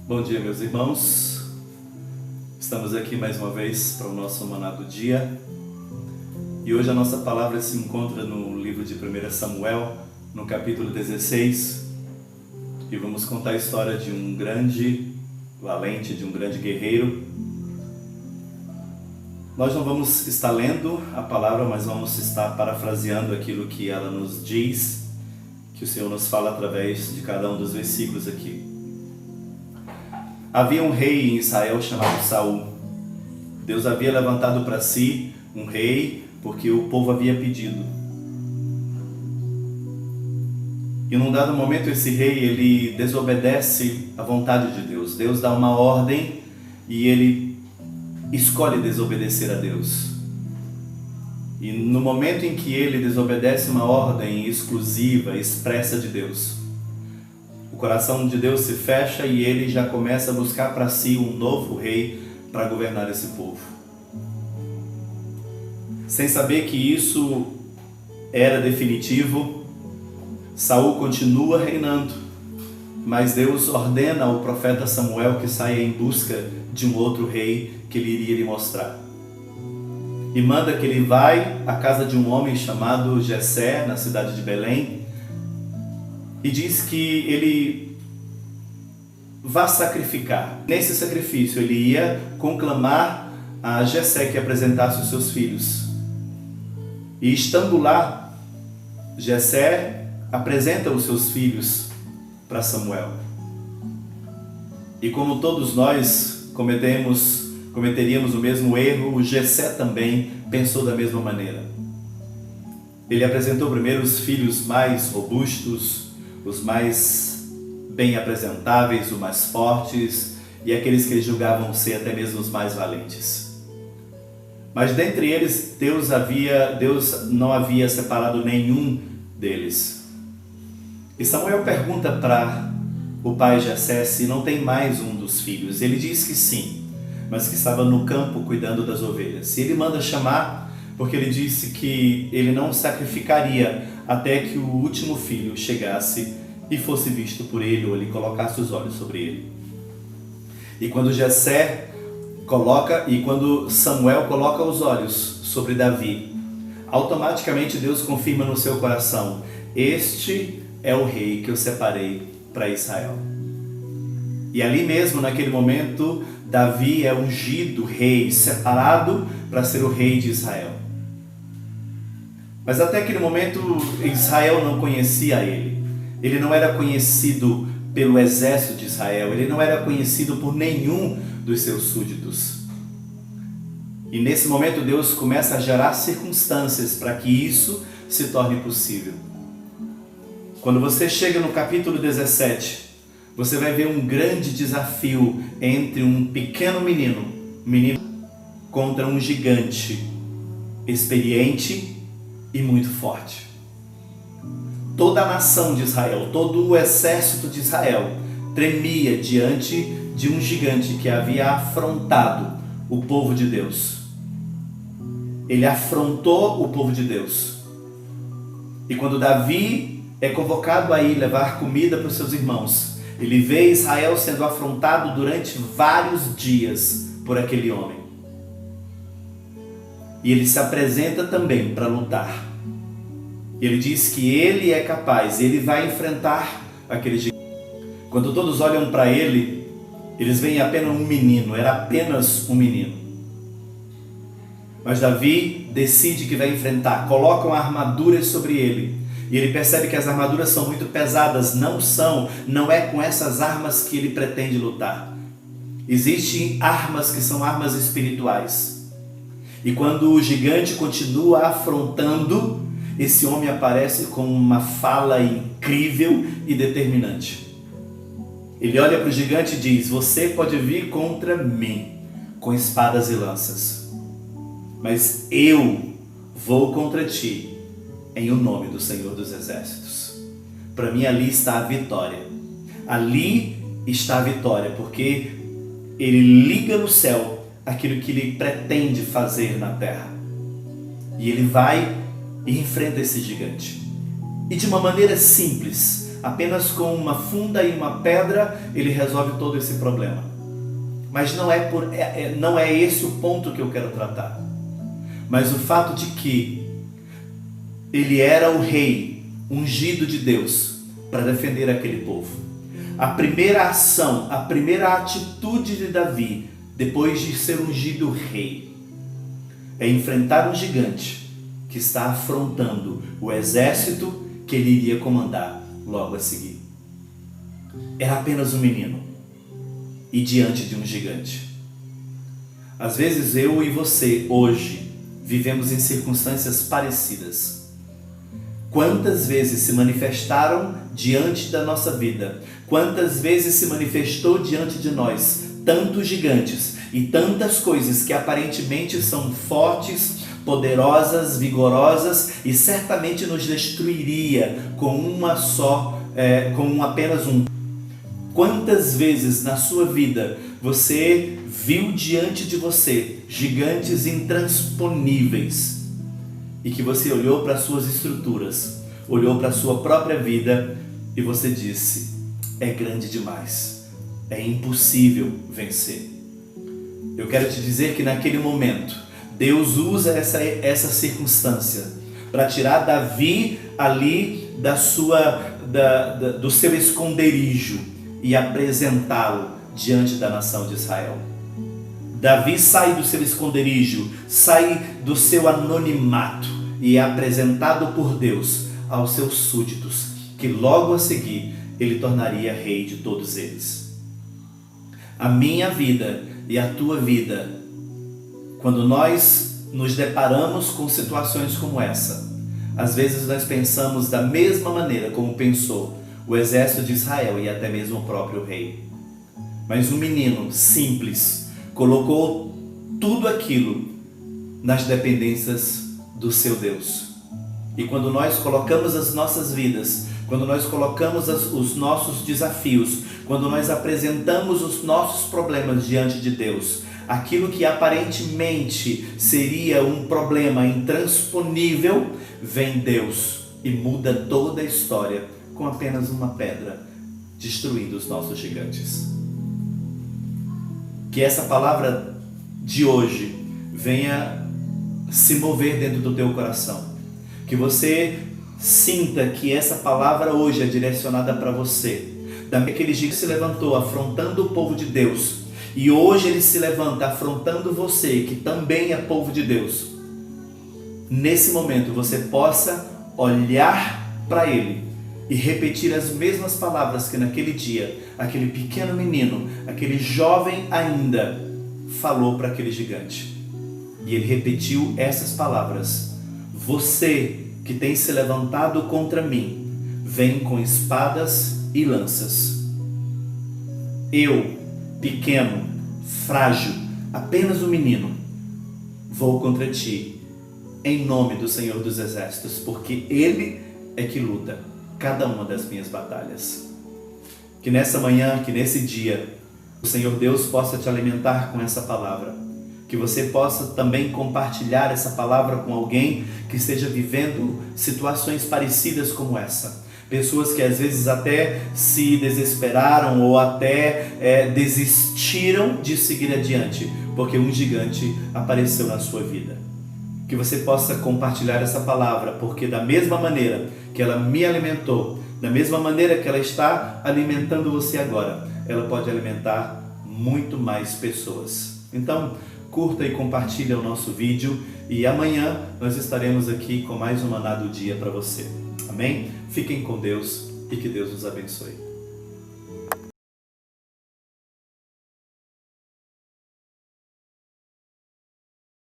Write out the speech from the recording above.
Bom dia, meus irmãos. Estamos aqui mais uma vez para o nosso Maná do Dia. E hoje a nossa palavra se encontra no livro de 1 Samuel, no capítulo 16. E vamos contar a história de um grande valente, de um grande guerreiro. Nós não vamos estar lendo a palavra, mas vamos estar parafraseando aquilo que ela nos diz, que o Senhor nos fala através de cada um dos versículos aqui. Havia um rei em Israel chamado Saul. Deus havia levantado para si um rei porque o povo havia pedido. E num dado momento esse rei, ele desobedece à vontade de Deus. Deus dá uma ordem e ele escolhe desobedecer a Deus. E no momento em que ele desobedece uma ordem exclusiva, expressa de Deus, o coração de Deus se fecha e ele já começa a buscar para si um novo rei para governar esse povo. Sem saber que isso era definitivo, Saul continua reinando, mas Deus ordena ao profeta Samuel que saia em busca de um outro rei que ele iria lhe mostrar. E manda que ele vá à casa de um homem chamado Jessé, na cidade de Belém, e diz que ele vá sacrificar. Nesse sacrifício ele ia conclamar a Jessé que apresentasse os seus filhos. E estando lá, Jessé apresenta os seus filhos para Samuel. E como todos nós cometeríamos o mesmo erro, o Jessé também pensou da mesma maneira. Ele apresentou primeiro os filhos mais robustos, os mais bem apresentáveis, os mais fortes e aqueles que ele julgavam ser até mesmo os mais valentes. Mas dentre eles, Deus não havia separado nenhum deles. E Samuel pergunta para o pai Jessé se não tem mais um dos filhos. Ele diz que sim, mas que estava no campo cuidando das ovelhas. E ele manda chamar, porque ele disse que ele não sacrificaria até que o último filho chegasse e fosse visto por ele, ou ele colocasse os olhos sobre ele. E quando Samuel coloca os olhos sobre Davi, automaticamente Deus confirma no seu coração: este é o rei que eu separei para Israel. E ali mesmo, naquele momento, Davi é ungido rei, separado para ser o rei de Israel. Mas até aquele momento Israel não conhecia ele. Ele não era conhecido pelo exército de Israel. Ele não era conhecido por nenhum dos seus súditos. E nesse momento Deus começa a gerar circunstâncias para que isso se torne possível. Quando você chega no capítulo 17, você vai ver um grande desafio entre um pequeno menino contra um gigante experiente e muito forte. Toda a nação de Israel, todo o exército de Israel tremia diante de um gigante que havia afrontado o povo de Deus. Ele afrontou o povo de Deus. E quando Davi é convocado a ir levar comida para os seus irmãos, ele vê Israel sendo afrontado durante vários dias por aquele homem. E ele se apresenta também para lutar. Ele diz que ele é capaz, ele vai enfrentar aquele gigante. Quando todos olham para ele, eles veem apenas um menino, era apenas um menino. Mas Davi decide que vai enfrentar, colocam armaduras sobre ele. E ele percebe que as armaduras são muito pesadas, não é com essas armas que ele pretende lutar. Existem armas que são armas espirituais. E quando o gigante continua afrontando, esse homem aparece com uma fala incrível e determinante. Ele olha para o gigante e diz: você pode vir contra mim com espadas e lanças, mas eu vou contra ti em o nome do Senhor dos Exércitos. Para mim ali está a vitória. Ali está a vitória, porque ele liga no céu aquilo que ele pretende fazer na terra. E ele vai e enfrenta esse gigante. E de uma maneira simples, apenas com uma funda e uma pedra, ele resolve todo esse problema. Mas não é esse o ponto que eu quero tratar. Mas o fato de que ele era o rei ungido de Deus para defender aquele povo. A primeira ação, a primeira atitude de Davi, depois de ser ungido rei, é enfrentar um gigante que está afrontando o exército que ele iria comandar logo a seguir. Era apenas um menino e diante de um gigante. Às vezes eu e você hoje vivemos em circunstâncias parecidas. Quantas vezes se manifestaram diante da nossa vida? Quantas vezes se manifestou diante de nós tantos gigantes e tantas coisas que aparentemente são fortes, poderosas, vigorosas e certamente nos destruiria com apenas um. Quantas vezes na sua vida você viu diante de você gigantes intransponíveis e que você olhou para suas estruturas, olhou para a sua própria vida e você disse: é grande demais, é impossível vencer. Eu quero te dizer que naquele momento Deus usa essa circunstância para tirar Davi ali do seu esconderijo e apresentá-lo diante da nação de Israel. Davi sai do seu esconderijo, sai do seu anonimato e é apresentado por Deus aos seus súditos, que logo a seguir ele tornaria rei de todos eles. A minha vida e a tua vida, quando nós nos deparamos com situações como essa, às vezes nós pensamos da mesma maneira como pensou o exército de Israel e até mesmo o próprio rei. Mas um menino simples colocou tudo aquilo nas dependências do seu Deus. E quando nós colocamos as nossas vidas, quando nós colocamos os nossos desafios, quando nós apresentamos os nossos problemas diante de Deus, aquilo que aparentemente seria um problema intransponível, vem Deus e muda toda a história com apenas uma pedra, destruindo os nossos gigantes. Que essa palavra de hoje venha se mover dentro do teu coração. Que você sinta que essa palavra hoje é direcionada para você. Daquele dia que se levantou afrontando o povo de Deus, e hoje ele se levanta afrontando você, que também é povo de Deus. Nesse momento você possa olhar para ele e repetir as mesmas palavras que naquele dia aquele pequeno menino, aquele jovem ainda, falou para aquele gigante. E ele repetiu essas palavras: você que tem se levantado contra mim, vem com espadas e lanças. Eu, pequeno, frágil, apenas um menino, vou contra ti, em nome do Senhor dos Exércitos, porque Ele é que luta cada uma das minhas batalhas. Que nessa manhã, que nesse dia, o Senhor Deus possa te alimentar com essa palavra. Que você possa também compartilhar essa palavra com alguém que esteja vivendo situações parecidas como essa. Pessoas que às vezes até se desesperaram ou até desistiram de seguir adiante, porque um gigante apareceu na sua vida. Que você possa compartilhar essa palavra, porque da mesma maneira que ela me alimentou, da mesma maneira que ela está alimentando você agora, ela pode alimentar muito mais pessoas. Então, curta e compartilha o nosso vídeo e amanhã nós estaremos aqui com mais um Maná do Dia para você. Amém? Fiquem com Deus e que Deus nos abençoe.